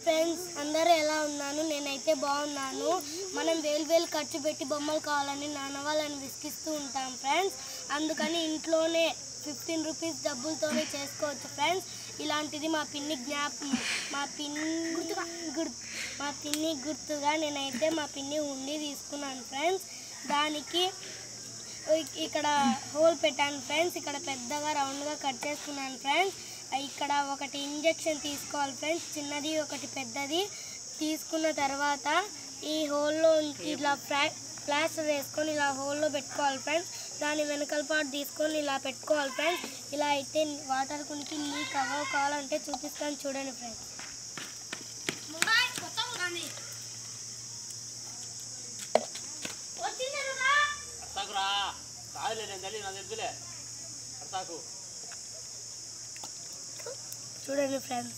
Friends, అందరూ ఎలా ఉన్నాను? నేనైతే బాగున్నాను. మనం వేలు ఖర్చు పెట్టి బొమ్మలు కావాలని నాన్న వాళ్ళని విసిగిస్తూ ఉంటాం ఫ్రెండ్స్. అందుకని ఇంట్లోనే 15 రూపీస్ డబ్బులతోనే చేసుకోవచ్చు ఫ్రెండ్స్. ఇలాంటిది మా పిన్ని గుర్తుగా నేనైతే మా పిన్ని ఉండి తీసుకున్నాను ఫ్రెండ్స్. దానికి ఇక్కడ హోల్ పెట్టాను ఫ్రెండ్స్. ఇక్కడ పెద్దగా రౌండ్గా కట్ చేసుకున్నాను ఫ్రెండ్స్. ఇక్కడ ఒకటి ఇంజెక్షన్ తీసుకోవాలి ఫ్రెండ్స్, చిన్నది ఒకటి పెద్దది. తీసుకున్న తర్వాత ఈ హోల్లో ఇలా ప్లాస్టర్ వేసుకొని ఇలా హోల్లో పెట్టుకోవాలి ఫ్రెండ్స్. దాని వెనకాల పాటు తీసుకొని ఇలా పెట్టుకోవాలి ఫ్రెండ్స్. ఇలా అయితే వాటర్ కునికి లీక్ కావాలంటే చూపిస్తాను చూడండి ఫ్రెండ్స్. చూడండి ఫ్రెండ్స్.